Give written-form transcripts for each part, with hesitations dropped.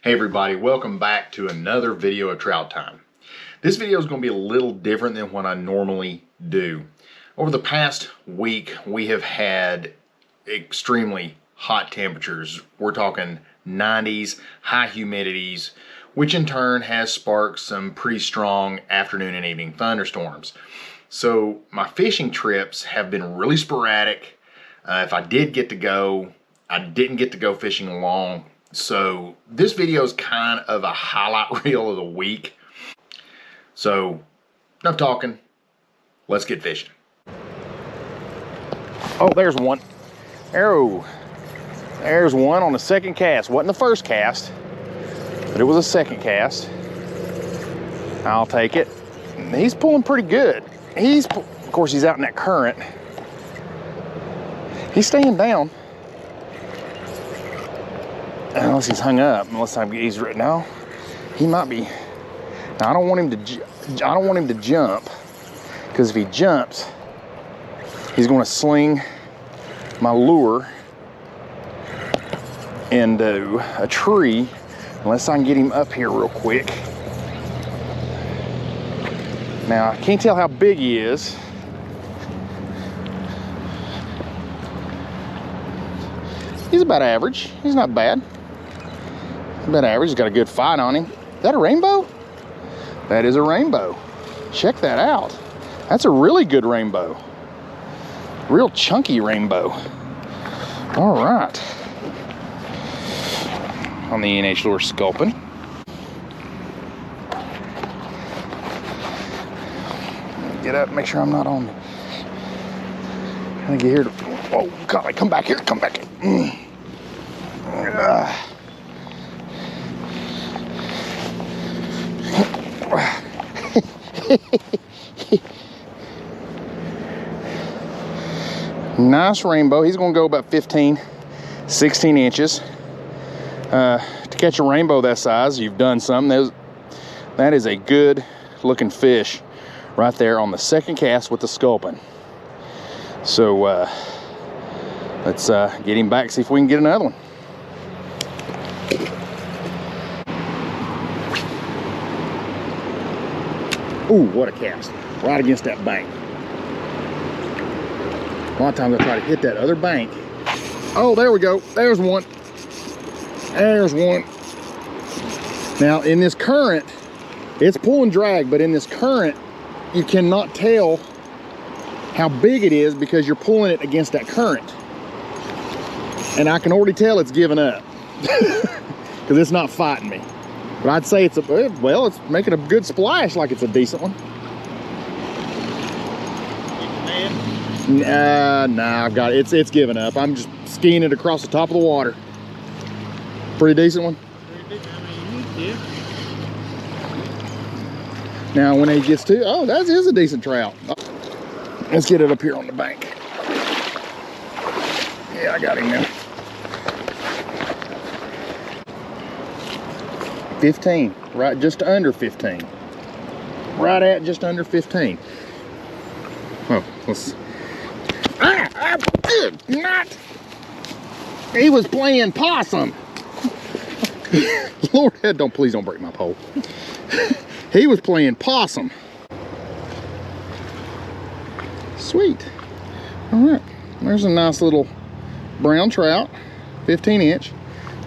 Hey everybody, welcome back to another video of Trout Time. This video is going to be a little different than what I normally do. Over the past week, we have had extremely hot temperatures. We're talking 90s, high humidities, which in turn has sparked some pretty strong afternoon and evening thunderstorms. So my fishing trips have been really sporadic. If I did get to go, I didn't get to go fishing long. So this video is kind of a highlight reel of the week. So enough talking, let's get fishing. Oh, there's one. There's one on the second cast. Wasn't the first cast, but it was a second cast. I'll take it. He's pulling pretty good. Of course, he's out in that current. He's staying down. Unless he's hung up, he's right now. He might be. Now I don't want him to jump, because if he jumps, he's going to sling my lure into a tree. Unless I can get him up here real quick. Now I can't tell how big he is. He's about average. He's not bad. About average. He's got a good fight on him. Is that a rainbow? That is a rainbow. Check that out. That's a really good rainbow. Real chunky rainbow. All right. On the NH lure sculpin. Get up, make sure I'm not on. I get here to. Oh God! Come back here. Come back here. Nice rainbow. He's going to go about 15, 16 inches. To catch a rainbow that size, you've done something. That is a good looking fish right there on the second cast with the sculpin. So let's get him back, see if we can get another one. Ooh, what a cast. Right against that bank. A lot of times I try to hit that other bank. Oh, there we go. There's one. There's one. Now, in this current, it's pulling drag, but in this current, you cannot tell how big it is because you're pulling it against that current. And I can already tell it's giving up because it's not fighting me. But I'd say it's it's making a good splash, like it's a decent one. Nah, I've got it. It's giving up. I'm just skiing it across the top of the water. Pretty decent one. Yeah. Now when he gets to, oh, that is a decent trout. Let's get it up here on the bank. Yeah, I got him now. 15, right, just under 15. Right at just under 15. Oh, let's. I did not. He was playing possum. Lord, please don't break my pole. He was playing possum. Sweet. All right, there's a nice little brown trout, 15 inch.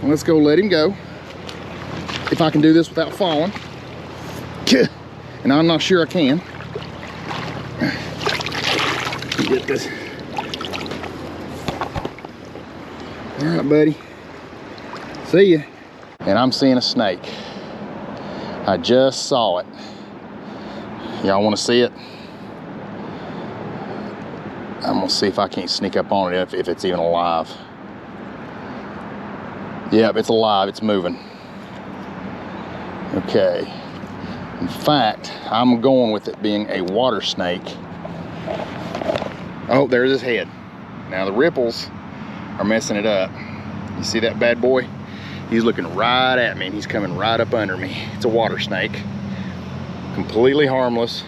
Let's go let him go. If I can do this without falling. And I'm not sure I can. Get this. All right, buddy. See ya. And I'm seeing a snake. I just saw it. Y'all want to see it? I'm gonna see if I can't sneak up on it, if it's even alive. Yep, it's alive, it's moving. Okay. In fact, I'm going with it being a water snake. Oh, there's his head. Now the ripples are messing it up. You see that bad boy? He's looking right at me and he's coming right up under me. It's a water snake. Completely harmless.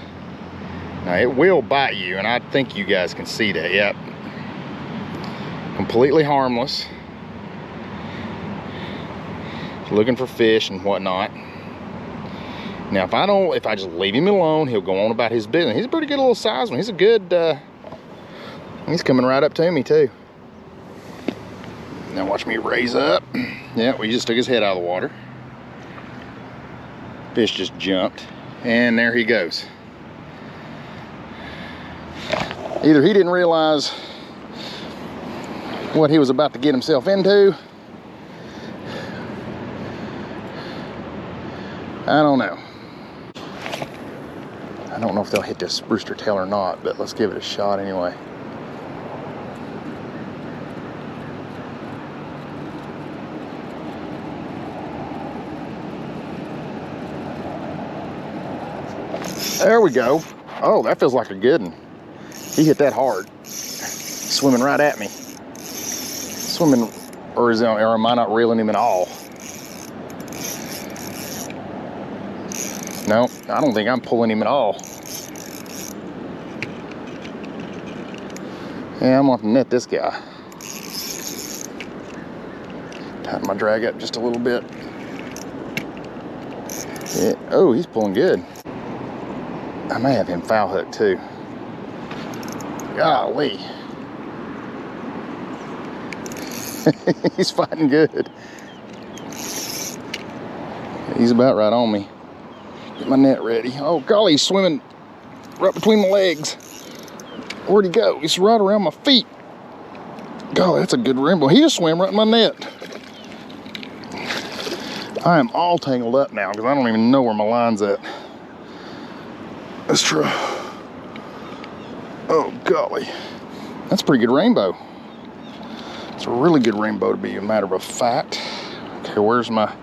Now it will bite you, and I think you guys can see that. Yep. Completely harmless. looking for fish and whatnot. Now, if I just leave him alone, he'll go on about his business. He's a pretty good little size one. He's a good, he's coming right up to me too. Now watch me raise up. Yeah, we just took his head out of the water. Fish just jumped, and there he goes. Either he didn't realize what he was about to get himself into. I don't know. I don't know if they'll hit this rooster tail or not, but let's give it a shot anyway. There we go. Oh, that feels like a good one. He hit that hard. Swimming right at me. Swimming, or am I not reeling him at all? No, I don't think I'm pulling him at all. Yeah, I'm gonna net this guy. Tighten my drag up just a little bit. Yeah. Oh, he's pulling good. I may have him foul hooked too. Golly. He's fighting good. He's about right on me. Get my net ready. Oh golly, he's swimming right between my legs. Where'd he go? He's right around my feet. Golly, that's a good rainbow. He just swam right in my net. I am all tangled up now because I don't even know where my line's at. Let's try. Oh golly, that's a pretty good rainbow. It's a really good rainbow to be a matter of fact. Okay, where's my?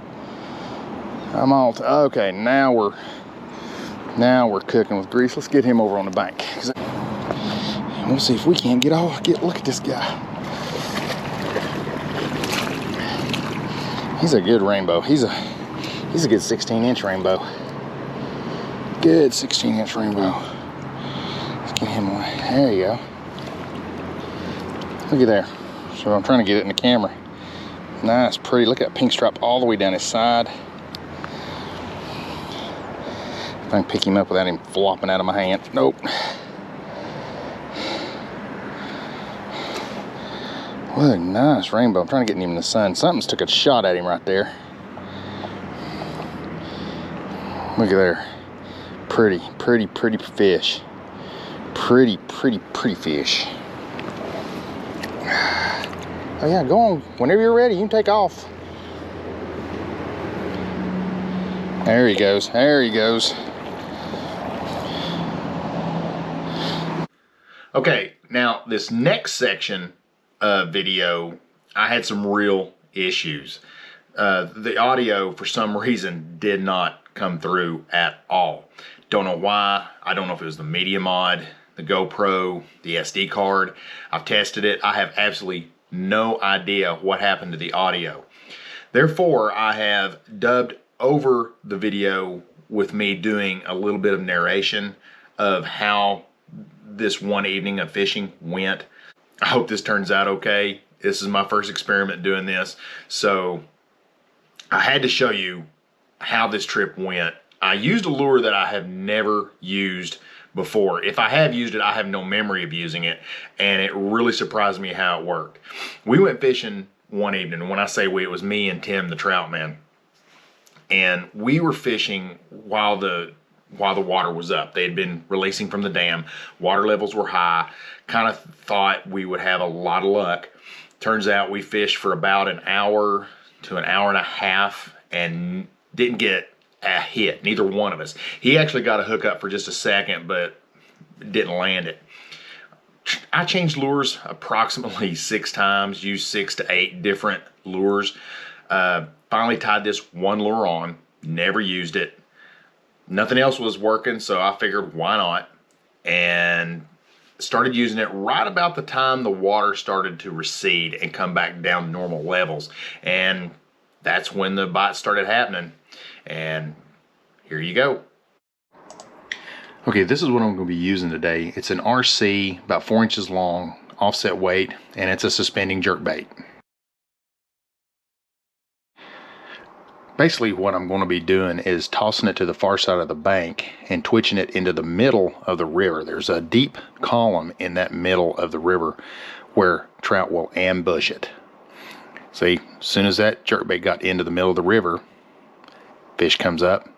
I'm all okay. Now we're cooking with grease. Let's get him over on the bank. And we'll see if we can't look at this guy. He's a good rainbow. He's a good 16-inch rainbow. Good 16-inch rainbow. Let's get him away. There you go. Look at there. So I'm trying to get it in the camera. Nice, pretty. Look at that pink stripe all the way down his side. If I can pick him up without him flopping out of my hand. Nope. What a nice rainbow. I'm trying to get him in the sun. Something's took a shot at him right there. Look at there. Pretty, pretty, pretty fish. Pretty, pretty, pretty fish. Oh yeah, go on. Whenever you're ready, you can take off. There he goes. There he goes. Okay, now this next section of video, I had some real issues. The audio, for some reason, did not come through at all. Don't know why. I don't know if it was the media mod, the GoPro, the SD card. I've tested it. I have absolutely no idea what happened to the audio. Therefore, I have dubbed over the video with me doing a little bit of narration of how this one evening of fishing went. I hope this turns out okay. This is my first experiment doing this, so I had to show you how this trip went. I used a lure that I have never used before. If I have used it, I have no memory of using it, and it really surprised me how it worked. We went fishing one evening, and when I say we, it was me and Tim, the trout man, and we were fishing while the water was up. They had been releasing from the dam. Water levels were high. Kind of thought we would have a lot of luck. Turns out we fished for about an hour to an hour and a half and didn't get a hit, neither one of us. He actually got a hook up for just a second, but didn't land it. I changed lures approximately 6 times, used 6 to 8 different lures. Finally tied this one lure on, never used it. Nothing else was working, so I figured why not, and started using it right about the time the water started to recede and come back down to normal levels, and that's when the bites started happening. And here you go. Okay, this is what I'm going to be using today. It's an RC, about 4 inches long, offset weight, and it's a suspending jerkbait. Basically what I'm going to be doing is tossing it to the far side of the bank and twitching it into the middle of the river. There's a deep column in that middle of the river where trout will ambush it. See, as soon as that jerkbait got into the middle of the river, fish comes up,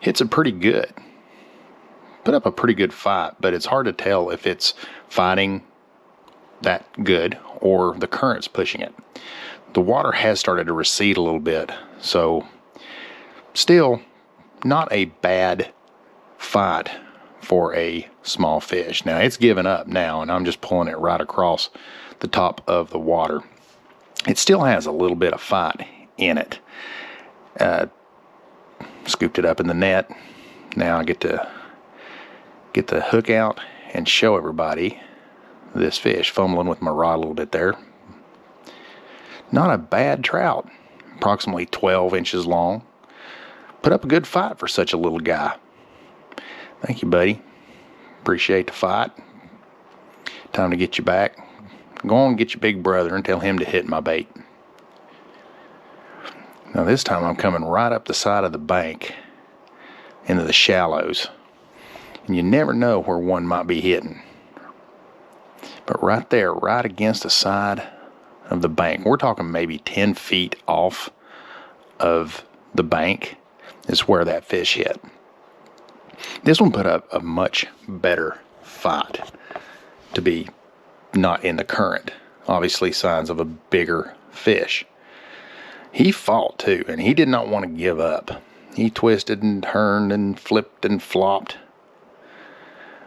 hits it pretty good. Put up a pretty good fight, but it's hard to tell if it's fighting that good or the current's pushing it. The water has started to recede a little bit, so still not a bad fight for a small fish. Now it's given up now, and I'm just pulling it right across the top of the water. It still has a little bit of fight in it. Scooped it up in the net. Now I get to get the hook out and show everybody this fish. Fumbling with my rod a little bit there. Not a bad trout. Approximately 12 inches long. Put up a good fight for such a little guy. Thank you, buddy. Appreciate the fight. Time to get you back. Go on and get your big brother and tell him to hit my bait. Now this time I'm coming right up the side of the bank into the shallows. And you never know where one might be hitting. But right there, right against the side of the bank, we're talking maybe 10 feet off of the bank, is where that fish hit. This one put up a much better fight to be not in the current. Obviously signs of a bigger fish. He fought too, and he did not want to give up. He twisted and turned and flipped and flopped.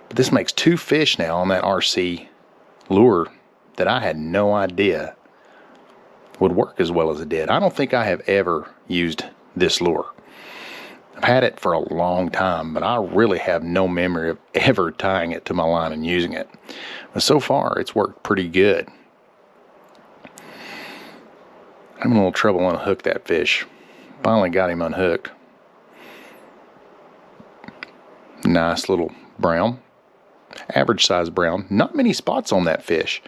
But this makes 2 fish now on that RC lure that I had no idea would work as well as it did. I don't think I have ever used this lure. I've had it for a long time, but I really have no memory of ever tying it to my line and using it. But so far, it's worked pretty good. I'm having a little trouble unhook that fish. Finally got him unhooked. Nice little brown. Average size brown. Not many spots on that fish,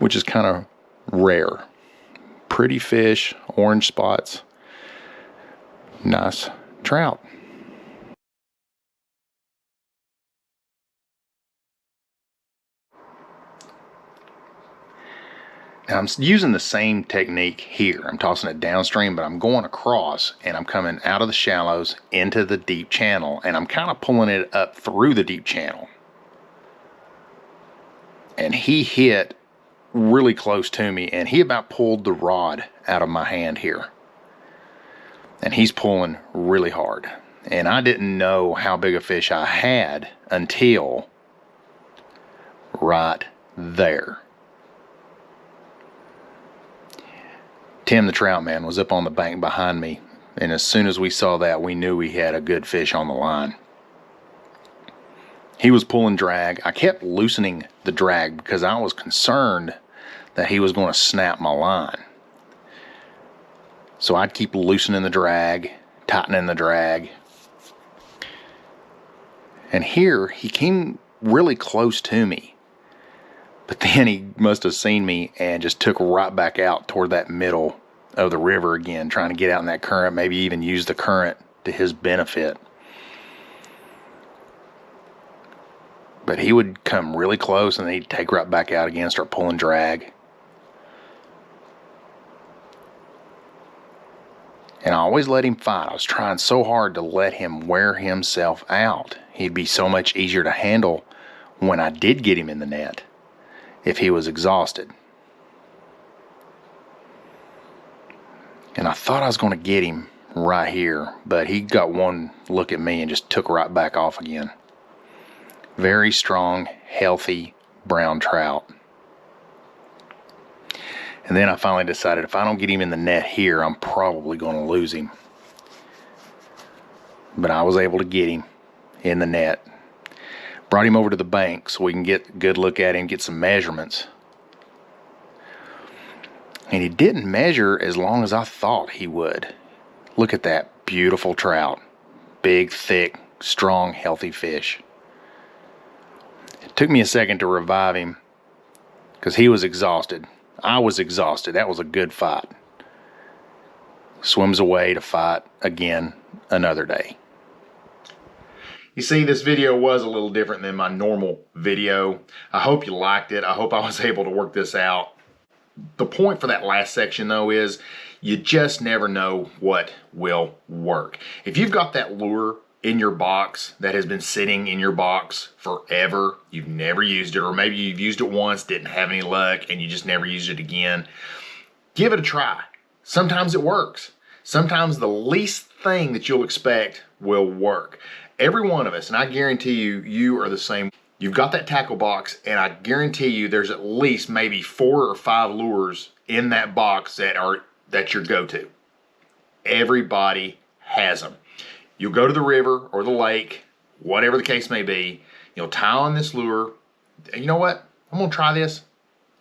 which is kind of rare. Pretty fish, orange spots. Nice trout. Now I'm using the same technique here. I'm tossing it downstream, but I'm going across and I'm coming out of the shallows into the deep channel, and I'm kind of pulling it up through the deep channel. And he hit really close to me, and he about pulled the rod out of my hand here. And he's pulling really hard. And I didn't know how big a fish I had until right there. Tim the trout man was up on the bank behind me, and as soon as we saw that, we knew we had a good fish on the line. He was pulling drag. I kept loosening the drag because I was concerned that he was going to snap my line. So I'd keep loosening the drag, tightening the drag. And here, he came really close to me. But then he must have seen me and just took right back out toward that middle of the river again, trying to get out in that current, maybe even use the current to his benefit. But he would come really close and then he'd take right back out again, start pulling drag. And I always let him fight. I was trying so hard to let him wear himself out. He'd be so much easier to handle when I did get him in the net if he was exhausted. And I thought I was going to get him right here, but he got one look at me and just took right back off again. Very strong, healthy brown trout. And then I finally decided if I don't get him in the net here, I'm probably going to lose him. But I was able to get him in the net. Brought him over to the bank so we can get a good look at him, get some measurements. And he didn't measure as long as I thought he would. Look at that beautiful trout. Big, thick, strong, healthy fish. It took me a second to revive him because he was exhausted. I was exhausted. That was a good fight. swims away to fight again another day. You see, this video was a little different than my normal video. I hope you liked it. I hope I was able to work this out. The point for that last section though is you just never know what will work. If you've got that lure in your box that has been sitting in your box forever, you've never used it, or maybe you've used it once, didn't have any luck, and you just never used it again, give it a try. Sometimes it works. Sometimes the least thing that you'll expect will work. Every one of us, and I guarantee you, you are the same. You've got that tackle box, and I guarantee you there's at least maybe 4 or 5 lures in that box that's your go-to. Everybody has them. You'll go to the river or the lake, whatever the case may be, you'll tie on this lure. You know what? I'm gonna try this.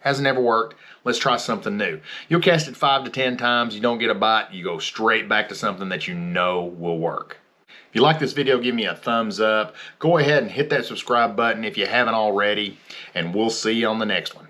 Hasn't ever worked. Let's try something new. You'll cast it 5 to 10 times, you don't get a bite, you go straight back to something that you know will work. If you like this video, give me a thumbs up. Go ahead and hit that subscribe button if you haven't already, and we'll see you on the next one.